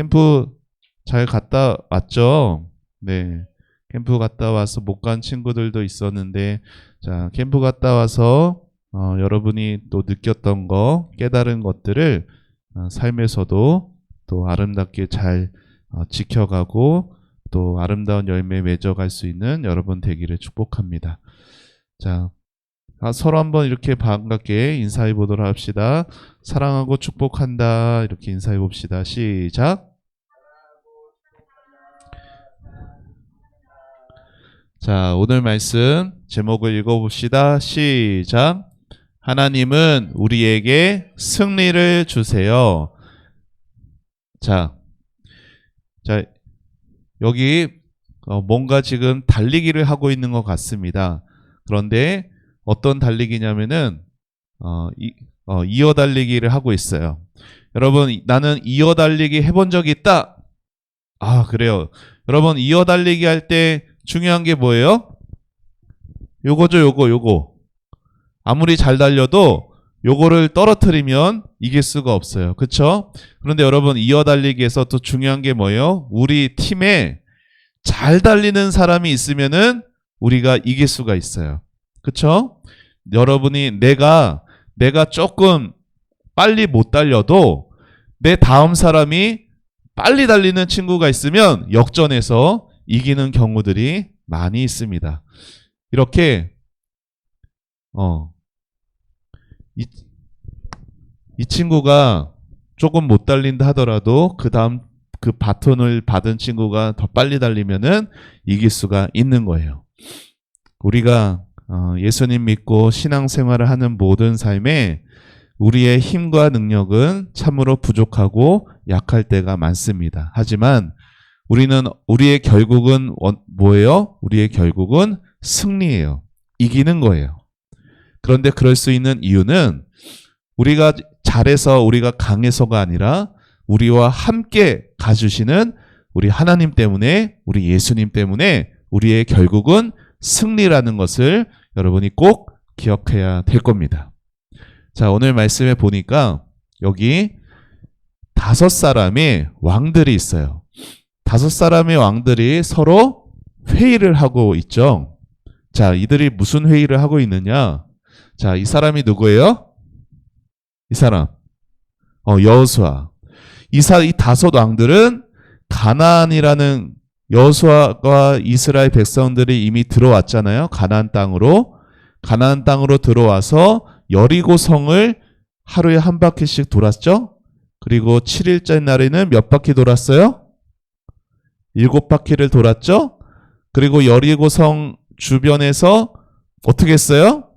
캠프 잘 갔다 왔죠? 네. 캠프 갔다 와서 못 간 친구들도 있었는데, 자, 캠프 갔다 와서 여러분이 또 느꼈던 거, 깨달은 것들을 삶에서도 또 아름답게 잘 지켜가고 또 아름다운 열매 맺어갈 수 있는 여러분 되기를 축복합니다. 자, 서로 한번 이렇게 반갑게 인사해 보도록 합시다. 사랑하고 축복한다. 이렇게 인사해 봅시다. 시작. 자, 오늘 말씀 제목을 읽어봅시다. 시작. 하나님은 우리에게 승리를 주세요. 자, 여기 뭔가 지금 달리기를 하고 있는 것 같습니다. 그런데 어떤 달리기냐면은 이어 달리기를 하고 있어요. 여러분, 나는 이어 달리기 해본 적이 있다. 아, 그래요. 여러분, 이어 달리기 할 때 중요한 게 뭐예요? 요거죠, 요거. 아무리 잘 달려도 요거를 떨어뜨리면 이길 수가 없어요. 그쵸? 그런데 여러분, 이어 달리기에서 또 중요한 게 뭐예요? 우리 팀에 잘 달리는 사람이 있으면은 우리가 이길 수가 있어요. 그쵸? 여러분이 내가 조금 빨리 못 달려도 내 다음 사람이 빨리 달리는 친구가 있으면 역전해서 이기는 경우들이 많이 있습니다. 이렇게 이 친구가 조금 못 달린다 하더라도 그 다음 그 바톤을 받은 친구가 더 빨리 달리면은 이길 수가 있는 거예요. 우리가 예수님 믿고 신앙생활을 하는 모든 삶에 우리의 힘과 능력은 참으로 부족하고 약할 때가 많습니다. 하지만 우리의 결국은 뭐예요? 우리의 결국은 승리예요. 이기는 거예요. 그런데 그럴 수 있는 이유는 우리가 잘해서 우리가 강해서가 아니라 우리와 함께 가주시는 우리 하나님 때문에, 우리 예수님 때문에 우리의 결국은 승리라는 것을 여러분이 꼭 기억해야 될 겁니다. 자, 오늘 말씀에 보니까 여기 5사람의 왕들이 있어요. 5사람의 왕들이 서로 회의를 하고 있죠. 자, 이들이 무슨 회의를 하고 있느냐? 자, 이 사람이 누구예요? 이 사람. 여호수아. 이 5 왕들은 가나안이라는 여호수아가 이스라엘 백성들이 이미 들어왔잖아요. 가나안 땅으로 들어와서 여리고 성을 하루에 한 바퀴씩 돌았죠. 그리고 7일째 날에는 몇 바퀴 돌았어요? 7바퀴를 돌았죠. 그리고 여리고 성 주변에서 어떻게 했어요?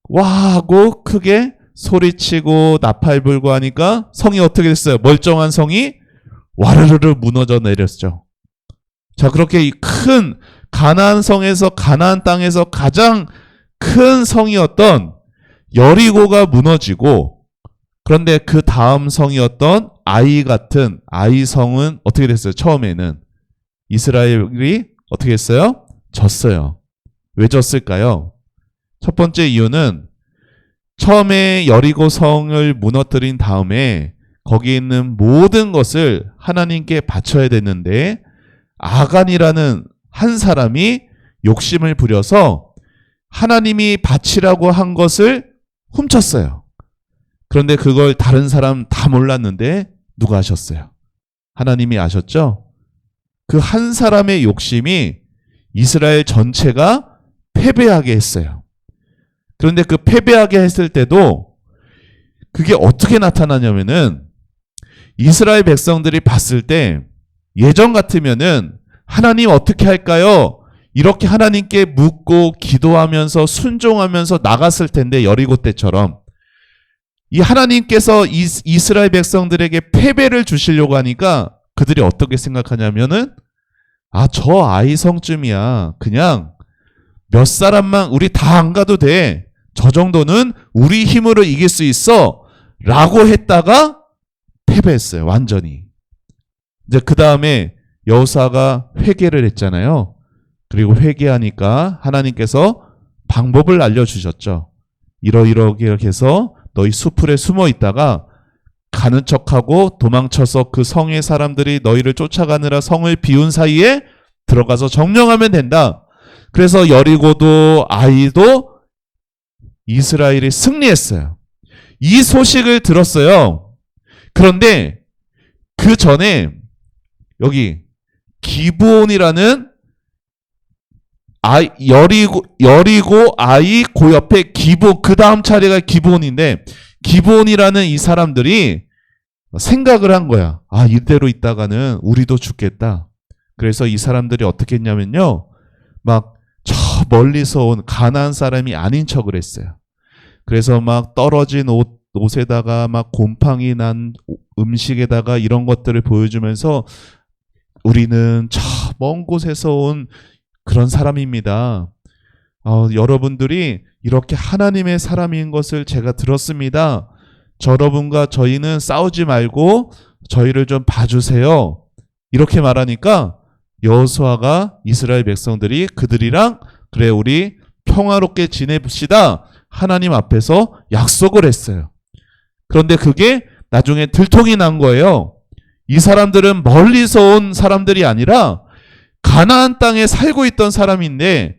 와 하고 크게 소리치고 나팔 불고 하니까 성이 어떻게 됐어요? 멀쩡한 성이 와르르르 무너져 내렸죠. 자, 그렇게 이 큰 가나안 성에서, 가나안 땅에서 가장 큰 성이었던 여리고가 무너지고, 그런데 그 다음 성이었던 아이 같은 아이 성은 어떻게 됐어요? 처음에는 이스라엘이 어떻게 했어요? 졌어요. 왜 졌을까요? 첫 번째 이유는 처음에 여리고 성을 무너뜨린 다음에 거기 있는 모든 것을 하나님께 바쳐야 되는데 아간이라는 한 사람이 욕심을 부려서 하나님이 바치라고 한 것을 훔쳤어요. 그런데 그걸 다른 사람 다 몰랐는데 누가 아셨어요? 하나님이 아셨죠? 그 한 사람의 욕심이 이스라엘 전체가 패배하게 했어요. 그런데 그 패배하게 했을 때도 그게 어떻게 나타나냐면은 이스라엘 백성들이 봤을 때 예전 같으면은 하나님 어떻게 할까요? 이렇게 하나님께 묻고 기도하면서 순종하면서 나갔을 텐데, 여리고 때처럼 이 하나님께서 이스라엘 백성들에게 패배를 주시려고 하니까 그들이 어떻게 생각하냐면은 저 아이 성쯤이야. 그냥 몇 사람만 우리 다 안 가도 돼. 저 정도는 우리 힘으로 이길 수 있어. 라고 했다가 패배했어요. 완전히. 이제 그 다음에 여호수아가 회개를 했잖아요. 그리고 회개하니까 하나님께서 방법을 알려주셨죠. 이렇게 해서 너희 수풀에 숨어 있다가 가는 척하고 도망쳐서 그 성의 사람들이 너희를 쫓아가느라 성을 비운 사이에 들어가서 점령하면 된다. 그래서 여리고도 아이도 이스라엘이 승리했어요. 이 소식을 들었어요. 그런데 그 전에 여기 기브온이라는 여리고 아이 그 옆에 기브온, 그 다음 차례가 기브온인데, 기브온이라는 이 사람들이 생각을 한 거야. 아, 이대로 있다가는 우리도 죽겠다. 그래서 이 사람들이 어떻게 했냐면요, 막 저 멀리서 온 가나안 사람이 아닌 척을 했어요. 그래서 막 떨어진 옷에다가 막 곰팡이 난 음식에다가 이런 것들을 보여주면서 우리는 저 먼 곳에서 온 그런 사람입니다. 여러분들이 이렇게 하나님의 사람인 것을 제가 들었습니다. 여러분과 저희는 싸우지 말고 저희를 좀 봐주세요. 이렇게 말하니까 여호수아가 이스라엘 백성들이 그들이랑 그래 우리 평화롭게 지냅시다. 하나님 앞에서 약속을 했어요. 그런데 그게 나중에 들통이 난 거예요. 이 사람들은 멀리서 온 사람들이 아니라 가나안 땅에 살고 있던 사람인데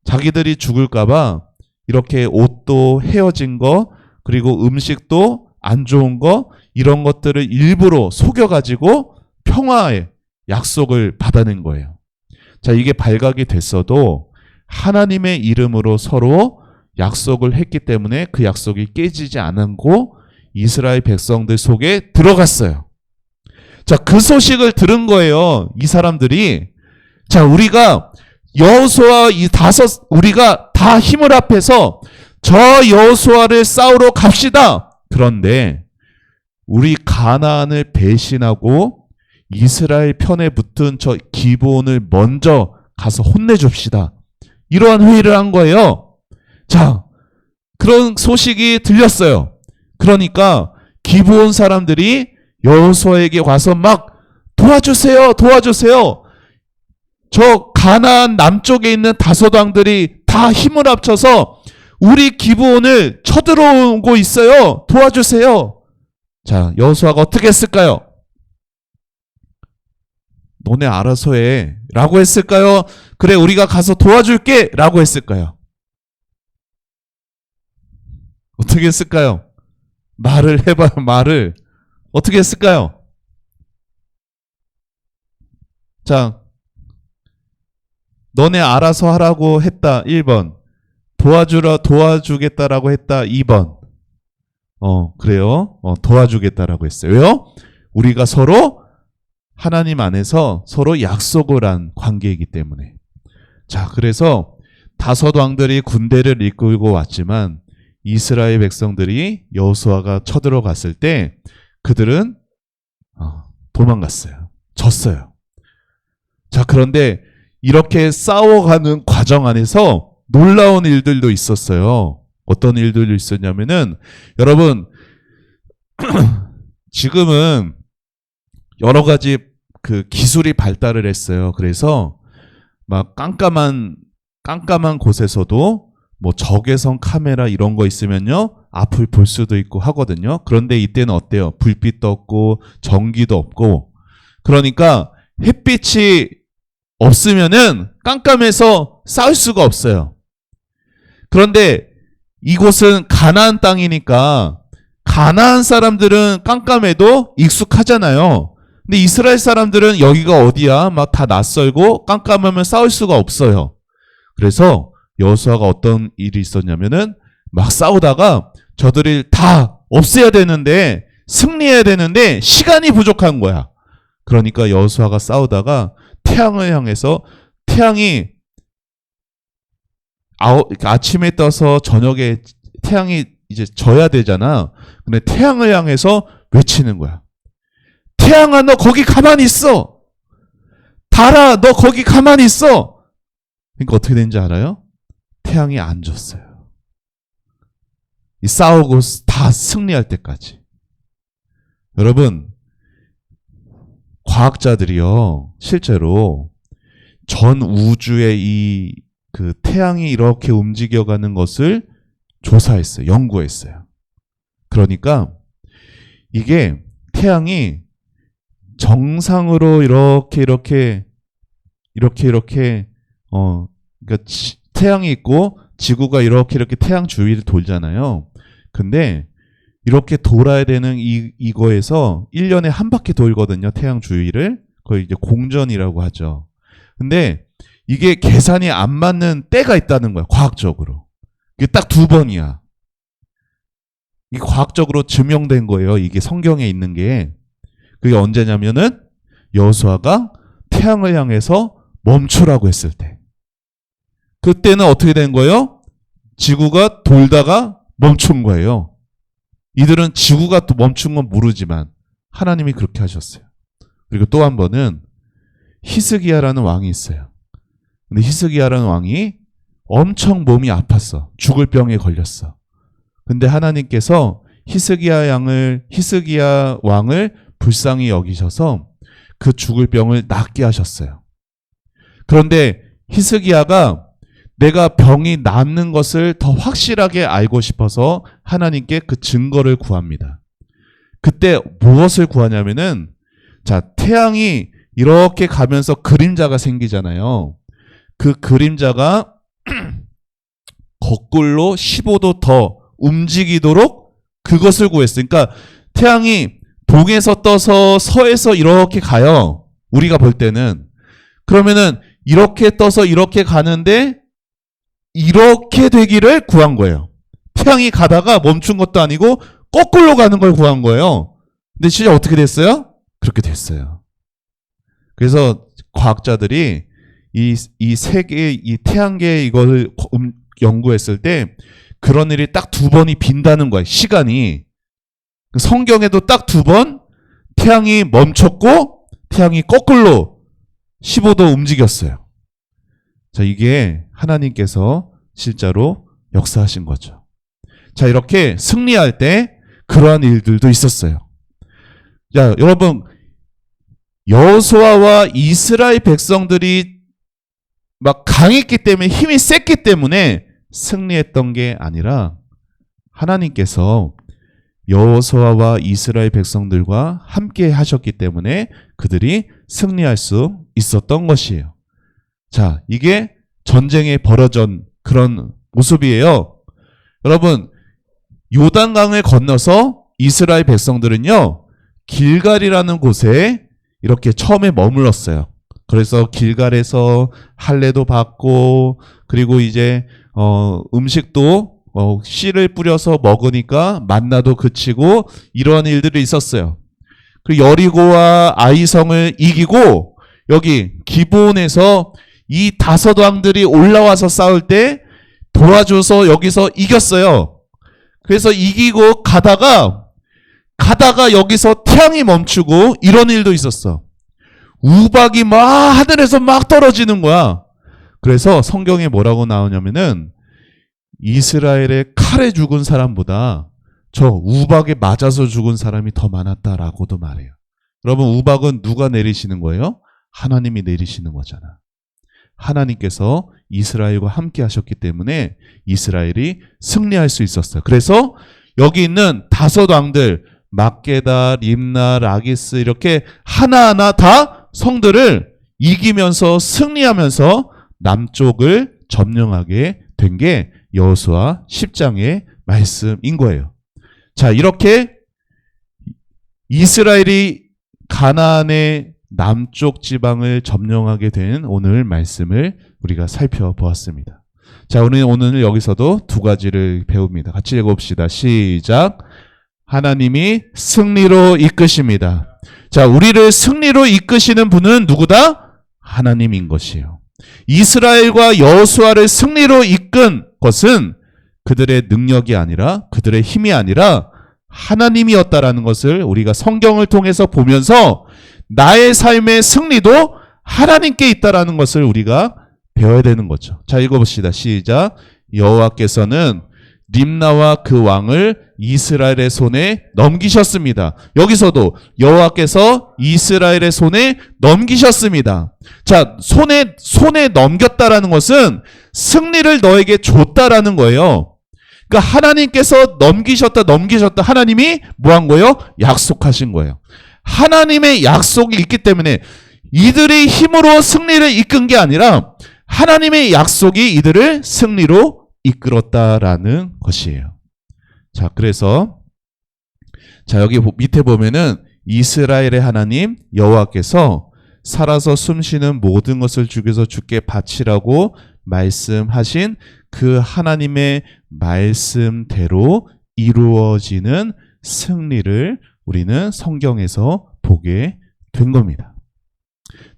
자기들이 죽을까봐 이렇게 옷도 헤어진 거 그리고 음식도 안 좋은 거 이런 것들을 일부러 속여가지고 평화의 약속을 받아낸 거예요. 자, 이게 발각이 됐어도 하나님의 이름으로 서로 약속을 했기 때문에 그 약속이 깨지지 않고 이스라엘 백성들 속에 들어갔어요. 자, 그 소식을 들은 거예요. 이 사람들이. 자, 우리가 여호수아 우리가 다 힘을 합해서 저 여호수아를 싸우러 갑시다. 그런데 우리 가나안을 배신하고 이스라엘 편에 붙은 저 기브온을 먼저 가서 혼내줍시다. 이러한 회의를 한 거예요. 자, 그런 소식이 들렸어요. 그러니까 기브온 사람들이 여호수아에게 와서 막 도와주세요. 저 가나안 남쪽에 있는 다섯 왕들이 다 힘을 합쳐서 우리 기브온을 쳐들어오고 있어요. 도와주세요. 자, 여호수아가 어떻게 했을까요? 너네 알아서 해 라고 했을까요? 그래 우리가 가서 도와줄게 라고 했을까요? 어떻게 했을까요? 말을 해봐요. 말을 어떻게 했을까요? 자, 너네 알아서 하라고 했다 1번, 도와주겠다라고 했다 2번. 그래요. 도와주겠다라고 했어요. 왜요? 우리가 서로 하나님 안에서 서로 약속을 한 관계이기 때문에. 자, 그래서 다섯 왕들이 군대를 이끌고 왔지만 이스라엘 백성들이 여호수아가 쳐들어갔을 때 그들은 도망갔어요. 졌어요. 자, 그런데 이렇게 싸워가는 과정 안에서 놀라운 일들도 있었어요. 어떤 일들도 있었냐면은 여러분 지금은 여러 가지 그 기술이 발달을 했어요. 그래서 막 깜깜한 곳에서도 뭐 적외선 카메라 이런 거 있으면요 앞을 볼 수도 있고 하거든요. 그런데 이때는 어때요? 불빛도 없고 전기도 없고 그러니까 햇빛이 없으면은 깜깜해서 싸울 수가 없어요. 그런데 이곳은 가나안 땅이니까 가나안 사람들은 깜깜해도 익숙하잖아요. 근데 이스라엘 사람들은 여기가 어디야? 막 다 낯설고 깜깜하면 싸울 수가 없어요. 그래서 여호수아가 어떤 일이 있었냐면은 막 싸우다가 저들을 다 없애야 되는데 승리해야 되는데 시간이 부족한 거야. 그러니까 여호수아가 싸우다가 태양을 향해서 태양이 아침에 떠서 저녁에 태양이 이제 져야 되잖아. 근데 태양을 향해서 외치는 거야. 태양아, 너 거기 가만히 있어. 달아, 너 거기 가만히 있어. 그러니까 어떻게 된지 알아요? 태양이 안 졌어요. 싸우고 다 승리할 때까지. 여러분, 과학자들이요, 실제로 전 우주의 그 태양이 이렇게 움직여가는 것을 조사했어요. 연구했어요. 그러니까 이게 태양이 정상으로 이렇게 그러니까 태양이 있고 지구가 이렇게 태양 주위를 돌잖아요. 근데 이렇게 돌아야 되는 이거에서 1년에 한 바퀴 돌거든요. 태양 주위를. 그걸 이제 공전이라고 하죠. 근데 이게 계산이 안 맞는 때가 있다는 거야. 과학적으로. 이게 딱 2번이야. 이게 과학적으로 증명된 거예요. 이게 성경에 있는 게. 그게 언제냐면은 여호수아가 태양을 향해서 멈추라고 했을 때. 그때는 어떻게 된 거예요? 지구가 돌다가 멈춘 거예요. 이들은 지구가 또 멈춘 건 모르지만 하나님이 그렇게 하셨어요. 그리고 또 한 번은 히스기야라는 왕이 있어요. 근데 히스기야라는 왕이 엄청 몸이 아팠어. 죽을 병에 걸렸어. 근데 하나님께서 히스기야 왕을 불쌍히 여기셔서 그 죽을 병을 낫게 하셨어요. 그런데 히스기야가 내가 병이 낫는 것을 더 확실하게 알고 싶어서 하나님께 그 증거를 구합니다. 그때 무엇을 구하냐면은, 자, 태양이 이렇게 가면서 그림자가 생기잖아요. 그 그림자가 거꾸로 15도 더 움직이도록 그것을 구했어요. 그러니까 태양이 동에서 떠서 서에서 이렇게 가요. 우리가 볼 때는. 그러면은 이렇게 떠서 이렇게 가는데 이렇게 되기를 구한 거예요. 태양이 가다가 멈춘 것도 아니고 거꾸로 가는 걸 구한 거예요. 근데 진짜 어떻게 됐어요? 그렇게 됐어요. 그래서 과학자들이 이 세계, 이 태양계 이걸 연구했을 때 그런 일이 딱 2번이 빈다는 거예요. 시간이. 성경에도 딱 2번 태양이 멈췄고 태양이 거꾸로 15도 움직였어요. 자, 이게 하나님께서 실제로 역사하신 거죠. 자, 이렇게 승리할 때 그러한 일들도 있었어요. 자, 여러분, 여호수아와 이스라엘 백성들이 막 강했기 때문에, 힘이 셌기 때문에 승리했던 게 아니라 하나님께서 여호수아와 이스라엘 백성들과 함께 하셨기 때문에 그들이 승리할 수 있었던 것이에요. 자, 이게 전쟁에 벌어진 그런 모습이에요. 여러분, 요단강을 건너서 이스라엘 백성들은요, 길갈이라는 곳에 이렇게 처음에 머물렀어요. 그래서 길갈에서 할례도 받고, 그리고 이제 음식도 씨를 뿌려서 먹으니까 만나도 그치고 이러한 일들이 있었어요. 그리고 여리고와 아이성을 이기고 여기 기브온에서 이 5왕들이 올라와서 싸울 때 도와줘서 여기서 이겼어요. 그래서 이기고 가다가 여기서 태양이 멈추고 이런 일도 있었어. 우박이 막 하늘에서 막 떨어지는 거야. 그래서 성경에 뭐라고 나오냐면은 이스라엘의 칼에 죽은 사람보다 저 우박에 맞아서 죽은 사람이 더 많았다라고도 말해요. 여러분, 우박은 누가 내리시는 거예요? 하나님이 내리시는 거잖아. 하나님께서 이스라엘과 함께 하셨기 때문에 이스라엘이 승리할 수 있었어요. 그래서 여기 있는 5왕들, 막게다, 림나, 라기스 이렇게 하나하나 다 성들을 이기면서 승리하면서 남쪽을 점령하게 된 게 여호수아 10장의 말씀인 거예요. 자, 이렇게 이스라엘이 가나안의 남쪽 지방을 점령하게 된 오늘 말씀을 우리가 살펴보았습니다. 자, 우리는 오늘 여기서도 2가지를 배웁니다. 같이 읽어봅시다. 시작. 하나님이 승리로 이끄십니다. 자, 우리를 승리로 이끄시는 분은 누구다? 하나님인 것이에요. 이스라엘과 여호수아를 승리로 이끈 것은 그들의 능력이 아니라, 그들의 힘이 아니라 하나님이었다라는 것을 우리가 성경을 통해서 보면서 나의 삶의 승리도 하나님께 있다라는 것을 우리가 배워야 되는 거죠. 자, 읽어봅시다. 시작. 여호와께서는 림나와 그 왕을 이스라엘의 손에 넘기셨습니다. 여기서도 여호와께서 이스라엘의 손에 넘기셨습니다. 자, 손에 넘겼다라는 것은 승리를 너에게 줬다라는 거예요. 그러니까 하나님께서 넘기셨다 하나님이 뭐 한 거예요? 약속하신 거예요. 하나님의 약속이 있기 때문에 이들의 힘으로 승리를 이끈 게 아니라 하나님의 약속이 이들을 승리로 이끌었다라는 것이에요. 자, 그래서 자, 여기 밑에 보면은 이스라엘의 하나님 여호와께서 살아서 숨쉬는 모든 것을 죽여서 주께 바치라고 말씀하신 그 하나님의 말씀대로 이루어지는 승리를 우리는 성경에서 보게 된 겁니다.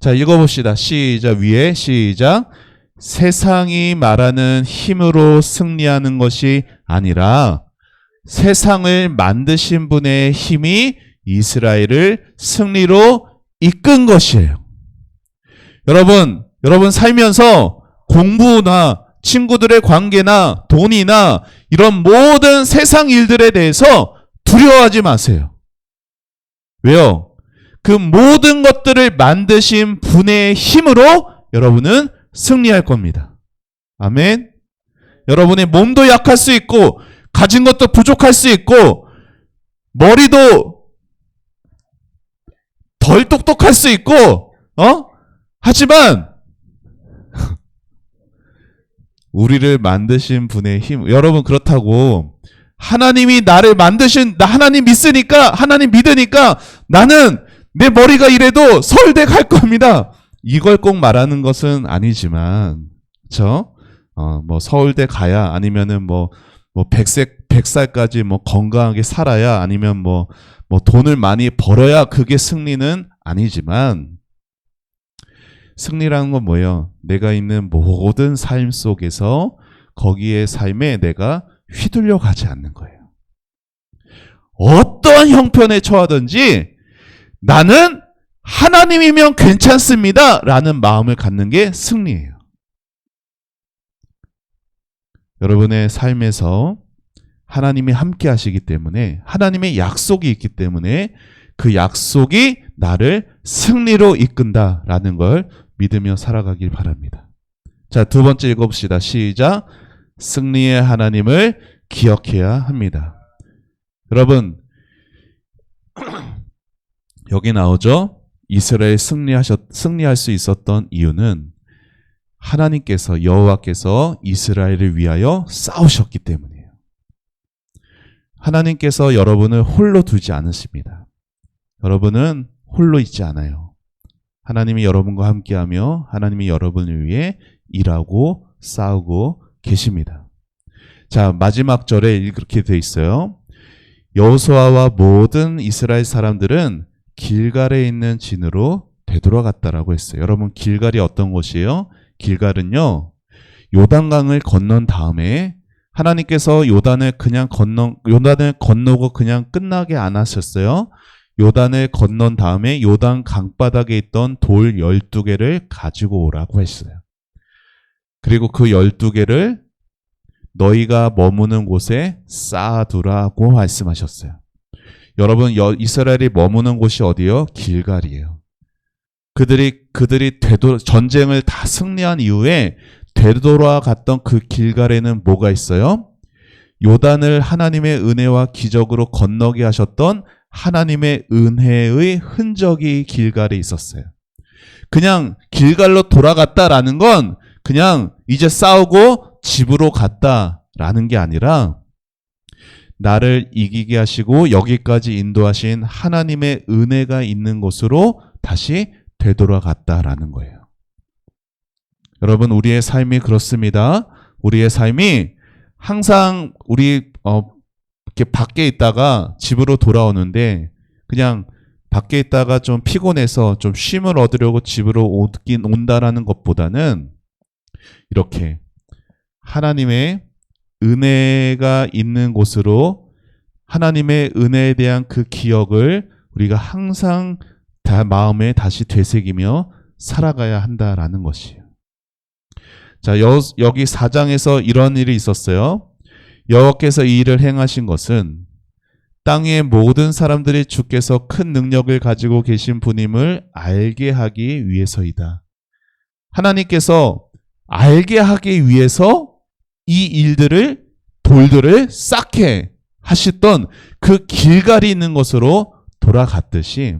자, 읽어봅시다. 시작. 위에 시작. 세상이 말하는 힘으로 승리하는 것이 아니라 세상을 만드신 분의 힘이 이스라엘을 승리로 이끈 것이에요. 여러분 살면서 공부나 친구들의 관계나 돈이나 이런 모든 세상 일들에 대해서 두려워하지 마세요. 왜요? 그 모든 것들을 만드신 분의 힘으로 여러분은 승리할 겁니다. 아멘. 여러분의 몸도 약할 수 있고 가진 것도 부족할 수 있고 머리도 덜 똑똑할 수 있고 하지만 우리를 만드신 분의 힘, 여러분 그렇다고 하나님이 나를 만드신, 나 하나님 믿으니까 나는 내 머리가 이래도 서울대 갈 겁니다. 이걸 꼭 말하는 것은 아니지만, 그렇죠? 뭐 서울대 가야 아니면은 뭐 100살까지 뭐 건강하게 살아야 아니면 뭐 돈을 많이 벌어야 그게 승리는 아니지만, 승리라는 건 뭐예요? 내가 있는 모든 삶 속에서 거기에 삶에 내가 휘둘려 가지 않는 거예요. 어떠한 형편에 처하든지 나는 하나님이면 괜찮습니다 라는 마음을 갖는 게 승리예요. 여러분의 삶에서 하나님이 함께 하시기 때문에, 하나님의 약속이 있기 때문에 그 약속이 나를 승리로 이끈다라는 걸 믿으며 살아가길 바랍니다. 자, 두 번째 읽어봅시다. 시작. 승리의 하나님을 기억해야 합니다. 여러분, 여기 나오죠? 이스라엘 승리할 수 있었던 이유는 하나님께서, 여호와께서 이스라엘을 위하여 싸우셨기 때문이에요. 하나님께서 여러분을 홀로 두지 않으십니다. 여러분은 홀로 있지 않아요. 하나님이 여러분과 함께하며 하나님이 여러분을 위해 일하고 싸우고 계십니다. 자, 마지막 절에 이렇게 돼 있어요. 여호수아와 모든 이스라엘 사람들은 길갈에 있는 진으로 되돌아갔다라고 했어요. 여러분, 길갈이 어떤 곳이에요? 길갈은요, 요단강을 건넌 다음에 하나님께서 요단을 건너고 그냥 끝나게 안 하셨어요. 요단을 건넌 다음에 요단 강바닥에 있던 돌 12개를 가지고 오라고 했어요. 그리고 그 12개를 너희가 머무는 곳에 쌓아두라고 말씀하셨어요. 여러분, 이스라엘이 머무는 곳이 어디예요? 길갈이에요. 그들이 전쟁을 다 승리한 이후에 되돌아갔던 그 길갈에는 뭐가 있어요? 요단을 하나님의 은혜와 기적으로 건너게 하셨던 하나님의 은혜의 흔적이 길갈에 있었어요. 그냥 길갈로 돌아갔다라는 건 그냥 이제 싸우고 집으로 갔다라는 게 아니라 나를 이기게 하시고 여기까지 인도하신 하나님의 은혜가 있는 곳으로 다시 되돌아갔다라는 거예요. 여러분, 우리의 삶이 그렇습니다. 우리의 삶이 항상 우리 이렇게 밖에 있다가 집으로 돌아오는데 그냥 밖에 있다가 좀 피곤해서 좀 쉼을 얻으려고 집으로 온다라는 것보다는 이렇게 하나님의 은혜가 있는 곳으로 하나님의 은혜에 대한 그 기억을 우리가 항상 마음에 다시 되새기며 살아가야 한다라는 것이에요. 자, 여기 4장에서 이런 일이 있었어요. 여호와께서 이 일을 행하신 것은 땅의 모든 사람들이 주께서 큰 능력을 가지고 계신 분임을 알게 하기 위해서이다. 하나님께서 알게 하기 위해서 이 일들을 돌들을 쌓게 하셨던 그 길갈이 있는 곳으로 돌아갔듯이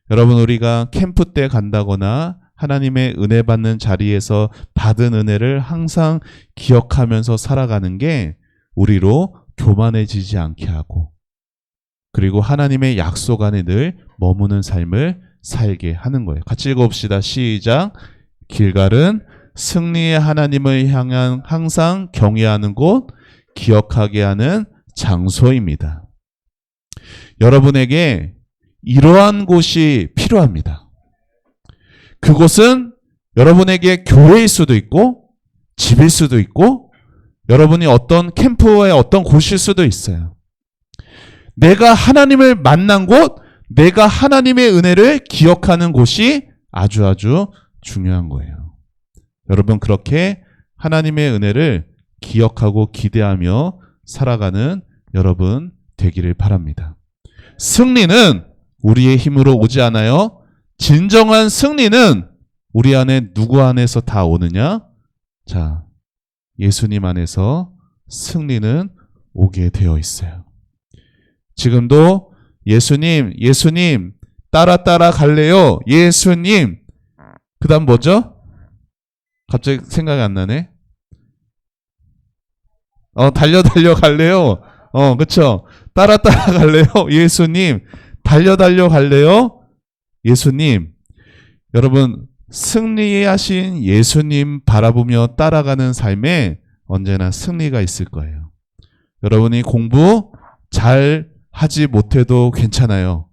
여러분 우리가 캠프 때 간다거나 하나님의 은혜 받는 자리에서 받은 은혜를 항상 기억하면서 살아가는 게 우리로 교만해지지 않게 하고 그리고 하나님의 약속 안에 늘 머무는 삶을 살게 하는 거예요. 같이 읽어봅시다. 시작. 길갈은 승리의 하나님을 향한 항상 경외하는 곳, 기억하게 하는 장소입니다. 여러분에게 이러한 곳이 필요합니다. 그곳은 여러분에게 교회일 수도 있고 집일 수도 있고 여러분이 어떤 캠프의 어떤 곳일 수도 있어요. 내가 하나님을 만난 곳, 내가 하나님의 은혜를 기억하는 곳이 아주 중요한 거예요. 여러분 그렇게 하나님의 은혜를 기억하고 기대하며 살아가는 여러분 되기를 바랍니다. 승리는 우리의 힘으로 오지 않아요. 진정한 승리는 우리 안에 누구 안에서 다 오느냐? 자, 예수님 안에서 승리는 오게 되어 있어요. 지금도 예수님 따라 갈래요. 예수님. 그 다음 뭐죠? 갑자기 생각이 안 나네. 달려 갈래요. 그쵸? 따라 갈래요. 예수님. 달려 갈래요. 예수님. 여러분 승리하신 예수님 바라보며 따라가는 삶에 언제나 승리가 있을 거예요. 여러분이 공부 잘 하지 못해도 괜찮아요.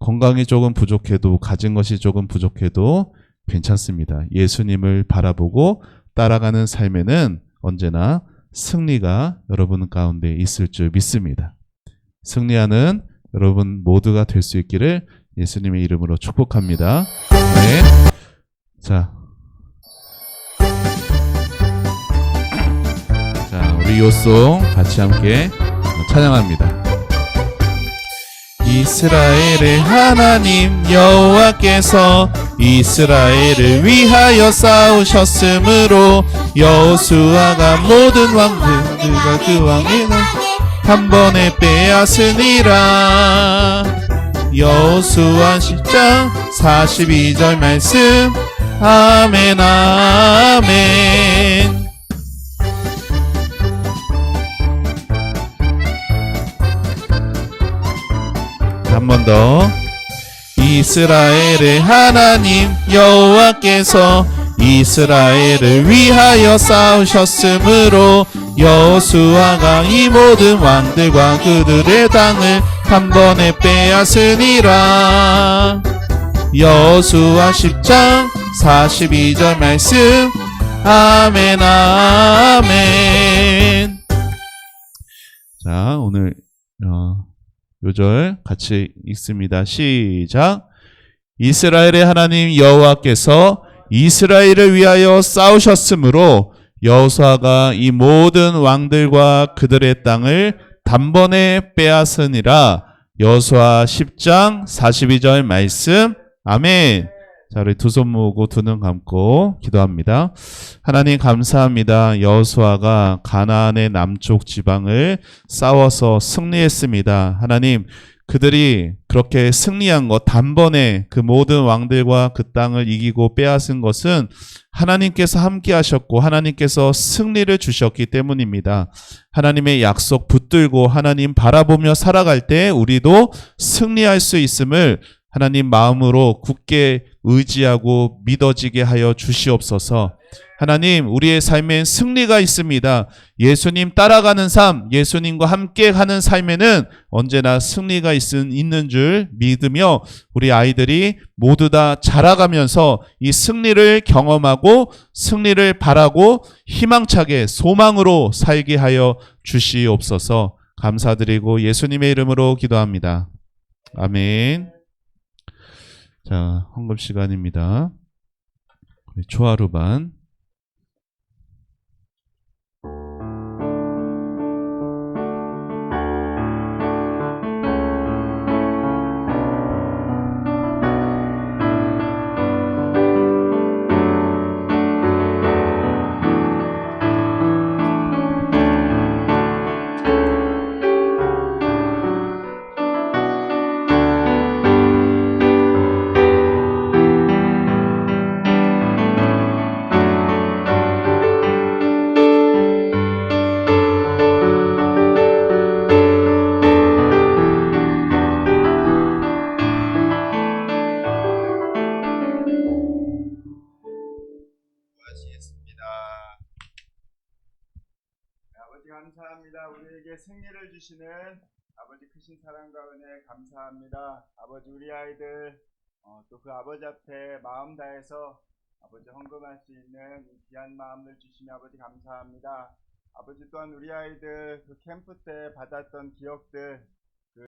건강이 조금 부족해도 가진 것이 조금 부족해도 괜찮습니다. 예수님을 바라보고 따라가는 삶에는 언제나 승리가 여러분 가운데 있을 줄 믿습니다. 승리하는 여러분 모두가 될 수 있기를 예수님의 이름으로 축복합니다. 네. 자, 우리 요송 같이 함께 찬양합니다. 이스라엘의 하나님 여호와께서 이스라엘을 위하여 싸우셨으므로 여호수아가 모든 왕들과 그 왕을 한 번에 빼앗으니라. 여호수아 10장 42절 말씀. 아멘 아멘. 한 번 더. 이스라엘의 하나님 여호와께서 이스라엘을 위하여 싸우셨으므로 여호수아가 이 모든 왕들과 그들의 땅을 한 번에 빼앗으니라. 여호수아 10장 42절 말씀. 아멘 아멘. 자, 오늘 요절 같이 읽습니다. 시작. 이스라엘의 하나님 여호와께서 이스라엘을 위하여 싸우셨으므로 여호수아가 이 모든 왕들과 그들의 땅을 단번에 빼앗으니라. 여호수아 10장 42절 말씀. 아멘. 자, 우리 두 손 모으고 두 눈 감고 기도합니다. 하나님 감사합니다. 여호수아가 가나안의 남쪽 지방을 싸워서 승리했습니다. 하나님, 그들이 그렇게 승리한 것, 단번에 그 모든 왕들과 그 땅을 이기고 빼앗은 것은 하나님께서 함께 하셨고 하나님께서 승리를 주셨기 때문입니다. 하나님의 약속 붙들고 하나님 바라보며 살아갈 때 우리도 승리할 수 있음을 하나님 마음으로 굳게 의지하고 믿어지게 하여 주시옵소서. 하나님, 우리의 삶엔 승리가 있습니다. 예수님 따라가는 삶, 예수님과 함께 하는 삶에는 언제나 승리가 있는 줄 믿으며 우리 아이들이 모두 다 자라가면서 이 승리를 경험하고 승리를 바라고 희망차게 소망으로 살게 하여 주시옵소서. 감사드리고 예수님의 이름으로 기도합니다. 아멘. 자, 헌금 시간입니다. 초하루반. 아버지 감사합니다. 우리에게 승리를 주시는 아버지 크신 사랑과 은혜 감사합니다. 아버지 우리 아이들 또 그 아버지 앞에 마음 다해서 아버지 헌금할 수 있는 이 귀한 마음을 주시며 아버지 감사합니다. 아버지 또한 우리 아이들 그 캠프 때 받았던 기억들